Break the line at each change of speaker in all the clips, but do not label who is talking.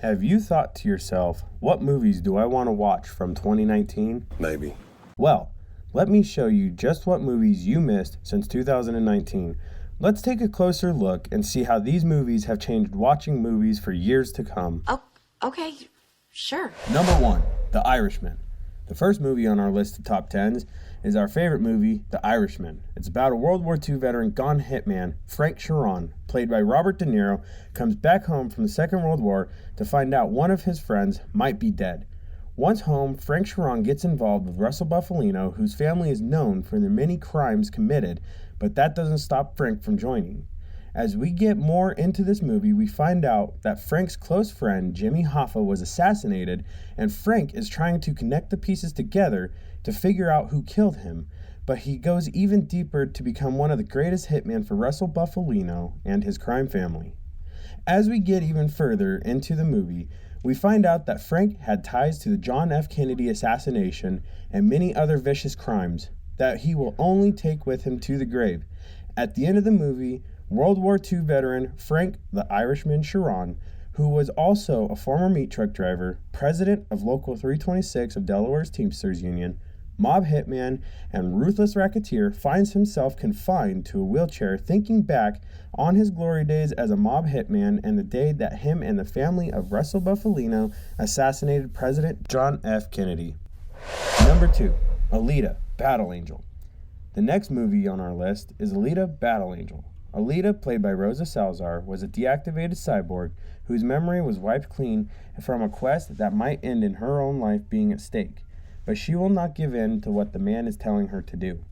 Have you thought to yourself, what movies do I want to watch from 2019?
Maybe.
Well, let me show you just what movies you missed since 2019. Let's take a closer look and see how these movies have changed watching movies for years to come.
Oh, okay, sure.
Number 1, The Irishman. The first movie on our list of top 10s is our favorite movie, The Irishman. It's about a World War II veteran gone hitman, Frank Sheeran, played by Robert De Niro, comes back home from the Second World War to find out one of his friends might be dead. Once home, Frank Sheeran gets involved with Russell Bufalino, whose family is known for the many crimes committed, but that doesn't stop Frank from joining. As we get more into this movie, we find out that Frank's close friend, Jimmy Hoffa, was assassinated, and Frank is trying to connect the pieces together to figure out who killed him, but he goes even deeper to become one of the greatest hitmen for Russell Bufalino and his crime family. As we get even further into the movie, we find out that Frank had ties to the John F. Kennedy assassination and many other vicious crimes that he will only take with him to the grave. At the end of the movie, World War II veteran Frank the Irishman Sheeran, who was also a former meat truck driver, president of Local 326 of Delaware's Teamsters Union, mob hitman, and ruthless racketeer, finds himself confined to a wheelchair thinking back on his glory days as a mob hitman and the day that him and the family of Russell Bufalino assassinated President John F. Kennedy. Number 2, Alita, Battle Angel. The next movie on our list is Alita, Battle Angel. Alita, played by Rosa Salazar, was a deactivated cyborg whose memory was wiped clean from a quest that might end in her own life being at stake. But she will not give in to what the man is telling her to do.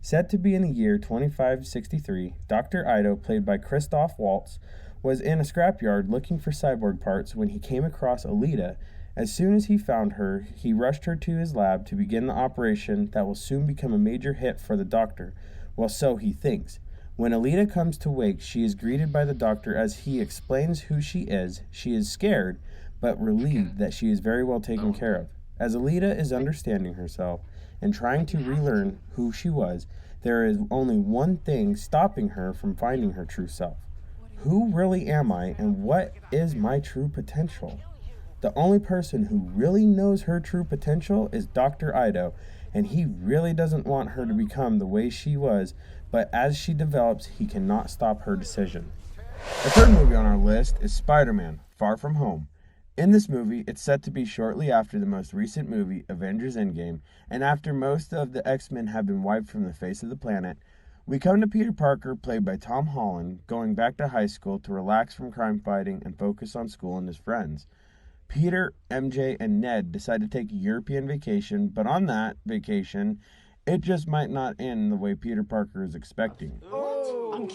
Said to be in the year 2563, Dr. Ido, played by Christoph Waltz, was in a scrapyard looking for cyborg parts when he came across Alita. As soon as he found her, he rushed her to his lab to begin the operation that will soon become a major hit for the doctor. Well, so he thinks. When Alita comes to wake, she is greeted by the doctor as he explains who she is. She is scared, but relieved that she is very well taken care of. As Alita is understanding herself and trying to relearn who she was, there is only one thing stopping her from finding her true self. Who really am I, and what is my true potential? The only person who really knows her true potential is Dr. Ido, and he really doesn't want her to become the way she was, but as she develops, he cannot stop her decision. The third movie on our list is Spider-Man, Far From Home. In this movie, it's set to be shortly after the most recent movie, Avengers Endgame, and after most of the X-Men have been wiped from the face of the planet, we come to Peter Parker, played by Tom Holland, going back to high school to relax from crime fighting and focus on school and his friends. Peter, MJ, and Ned decide to take a European vacation, but on that vacation, it just might not end the way Peter Parker is expecting.
I'm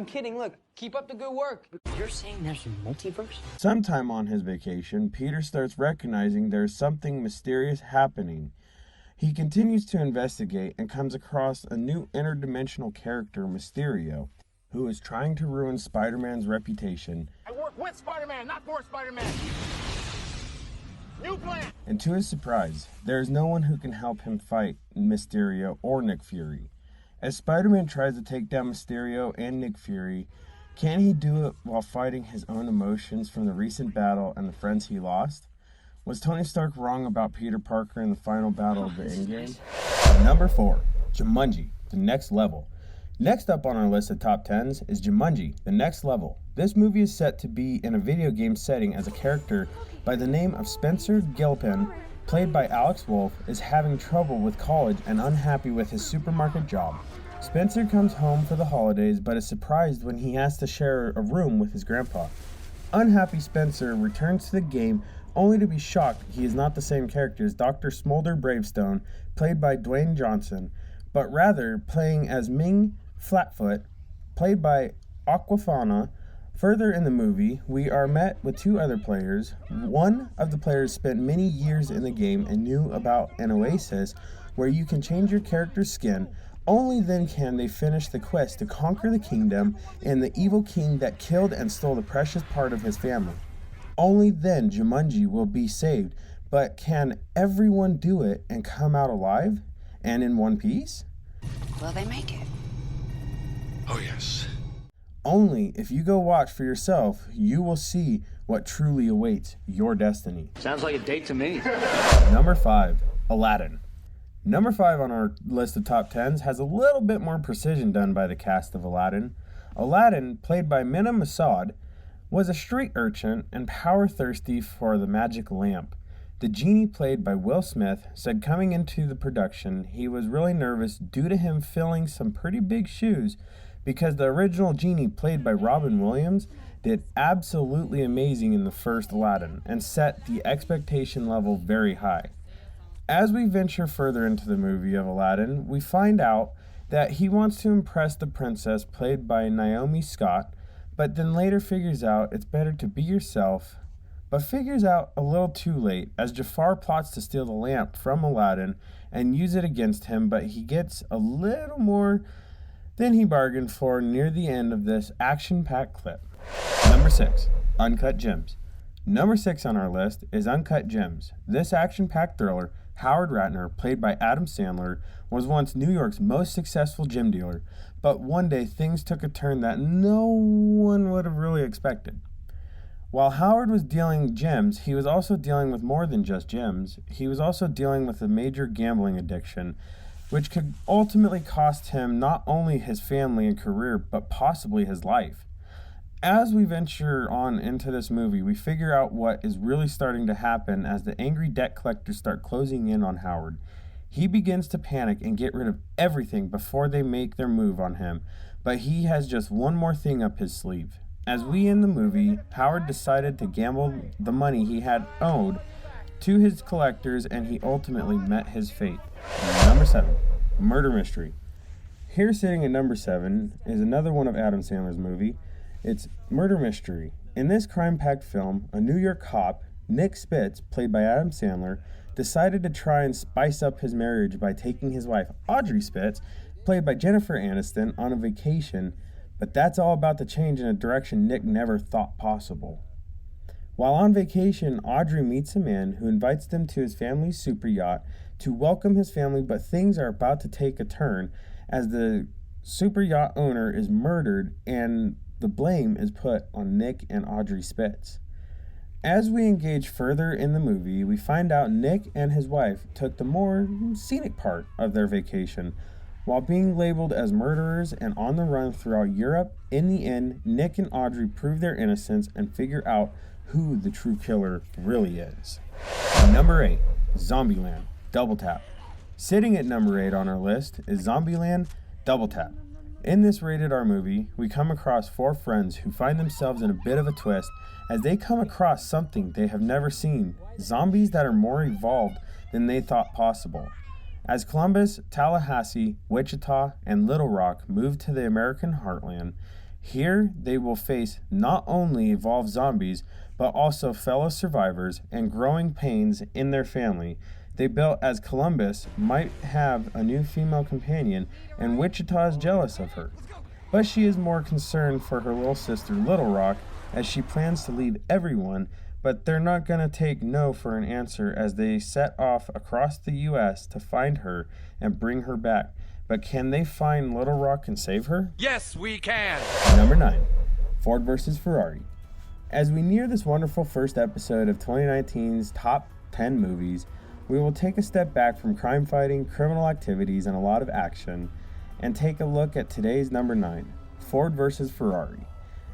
kidding. Look, keep up the good work. You're saying there's a multiverse?
Sometime on his vacation, Peter starts recognizing there's something mysterious happening. He continues to investigate and comes across a new interdimensional character, Mysterio, who is trying to ruin Spider-Man's reputation.
I work with Spider-Man, not for Spider-Man. New plan!
And to his surprise, there is no one who can help him fight Mysterio or Nick Fury. As Spider-Man tries to take down Mysterio and Nick Fury, can he do it while fighting his own emotions from the recent battle and the friends he lost? Was Tony Stark wrong about Peter Parker in the final battle of the Endgame? Number 4, Jumanji, The Next Level. Next up on our list of top 10s is Jumanji, The Next Level. This movie is set to be in a video game setting as a character by the name of Spencer Gilpin, played by Alex Wolff, is having trouble with college and unhappy with his supermarket job. Spencer comes home for the holidays but is surprised when he has to share a room with his grandpa. Unhappy Spencer returns to the game only to be shocked he is not the same character as Dr. Smolder Bravestone, played by Dwayne Johnson, but rather playing as Ming Flatfoot, played by Aquafina. Further in the movie, we are met with two other players. One of the players spent many years in the game and knew about an oasis where you can change your character's skin. Only then can they finish the quest to conquer the kingdom and the evil king that killed and stole the precious part of his family. Only then Jumanji will be saved. But can everyone do it and come out alive and in one piece?
Will they make it?
Oh, yes.
Only if you go watch for yourself, you will see what what truly awaits your destiny.
Sounds like a date to me.
Number 5, Aladdin. Number 5 on our list of top 10s has a little bit more precision done by the cast of Aladdin. Aladdin, played by Mena Massoud, was a street urchin and power-thirsty for the magic lamp. The genie, played by Will Smith, said coming into the production he was really nervous due to him filling some pretty big shoes because the original genie, played by Robin Williams, did absolutely amazing in the first Aladdin and set the expectation level very high. As we venture further into the movie of Aladdin, we find out that he wants to impress the princess, played by Naomi Scott, but then later figures out it's better to be yourself, but figures out a little too late as Jafar plots to steal the lamp from Aladdin and use it against him, but he gets a little more than he bargained for near the end of this action-packed clip. Number 6, Uncut Gems. Number 6 on our list is Uncut Gems. This action-packed thriller, Howard Ratner, played by Adam Sandler, was once New York's most successful gem dealer, but one day things took a turn that no one would have really expected. While Howard was dealing gems, he was also dealing with more than just gems. He was also dealing with a major gambling addiction, which could ultimately cost him not only his family and career, but possibly his life. As we venture on into this movie, we figure out what is really starting to happen as the angry debt collectors start closing in on Howard. He begins to panic and get rid of everything before they make their move on him, but he has just one more thing up his sleeve. As we end the movie, Howard decided to gamble the money he had owed to his collectors, and he ultimately met his fate. Number 7, Murder Mystery. Here sitting at number 7 is another one of Adam Sandler's movie. It's Murder Mystery. In this crime-packed film, a New York cop, Nick Spitz, played by Adam Sandler, decided to try and spice up his marriage by taking his wife, Audrey Spitz, played by Jennifer Aniston, on a vacation, but that's all about to change in a direction Nick never thought possible. While on vacation, Audrey meets a man who invites them to his family's super yacht to welcome his family, but things are about to take a turn as the super yacht owner is murdered and the blame is put on Nick and Audrey Spitz. As we engage further in the movie, we find out Nick and his wife took the more scenic part of their vacation, while being labeled as murderers and on the run throughout Europe. In the end, Nick and Audrey prove their innocence and figure out who the true killer really is. Number 8, Zombieland, Double Tap. Sitting at number 8 on our list is Zombieland, Double Tap. In this rated R movie, we come across 4 friends who find themselves in a bit of a twist as they come across something they have never seen, zombies that are more evolved than they thought possible. As Columbus, Tallahassee, Wichita, and Little Rock move to the American heartland, here they will face not only evolved zombies, but also fellow survivors and growing pains in their family they built, as Columbus might have a new female companion and Wichita is jealous of her. But she is more concerned for her little sister Little Rock as she plans to leave everyone, but they're not going to take no for an answer as they set off across the U.S. to find her and bring her back. But can they find Little Rock and save her?
Yes, we can.
Number 9, Ford vs. Ferrari. As we near this wonderful first episode of 2019's Top 10 Movies, we will take a step back from crime fighting, criminal activities, and a lot of action, and take a look at today's number 9, Ford vs. Ferrari.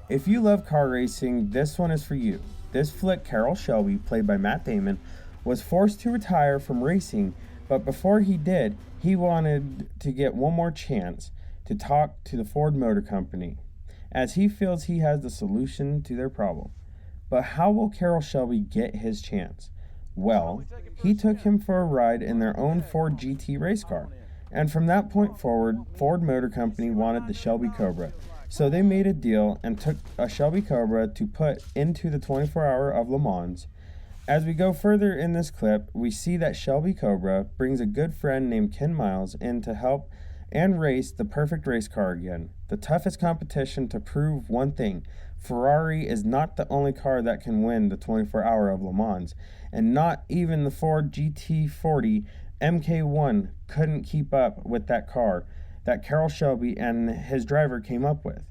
If you love car racing, this one is for you. This flick, Carroll Shelby, played by Matt Damon, was forced to retire from racing, but before he did, he wanted to get one more chance to talk to the Ford Motor Company, as he feels he has the solution to their problem. But how will Carroll Shelby get his chance? Well, he took him for a ride in their own Ford GT race car, and from that point forward, Ford Motor Company wanted the Shelby Cobra. So they made a deal and took a Shelby Cobra to put into the 24-hour of Le Mans. As we go further in this clip, we see that Shelby Cobra brings a good friend named Ken Miles in to help and race the perfect race car again. The toughest competition to prove one thing: Ferrari is not the only car that can win the 24-hour of Le Mans, and not even the Ford GT40 MK1 couldn't keep up with that car that Carroll Shelby and his driver came up with.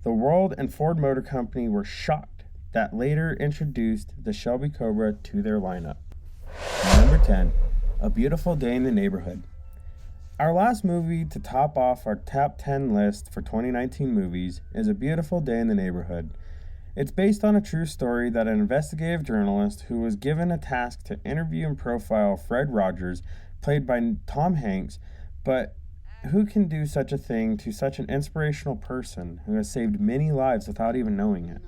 The world and Ford Motor Company were shocked that later introduced the Shelby Cobra to their lineup. Number 10, A Beautiful Day in the Neighborhood. Our last movie to top off our top 10 list for 2019 movies is A Beautiful Day in the Neighborhood. It's based on a true story that an investigative journalist who was given a task to interview and profile Fred Rogers, played by Tom Hanks, but who can do such a thing to such an inspirational person who has saved many lives without even knowing it?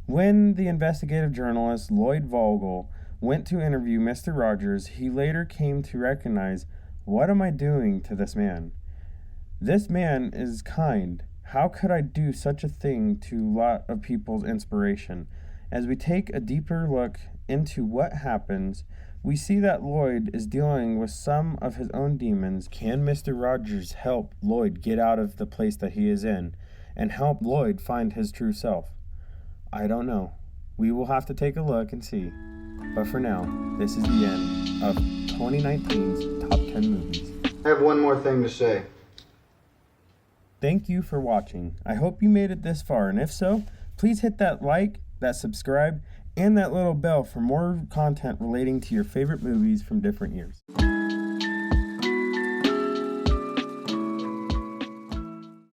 When the investigative journalist Lloyd Vogel went to interview Mr. Rogers, he later came to recognize, what am I doing to this man? This man is kind. How could I do such a thing to a lot of people's inspiration? As we take a deeper look into what happens, we see that Lloyd is dealing with some of his own demons. Can Mr. Rogers help Lloyd get out of the place that he is in and help Lloyd find his true self? I don't know. We will have to take a look and see. But for now, this is the end of 2019's Top 10 Movies.
I have one more thing to say.
Thank you for watching. I hope you made it this far, and if so, please hit that like, that subscribe, and that little bell for more content relating to your favorite movies from different years.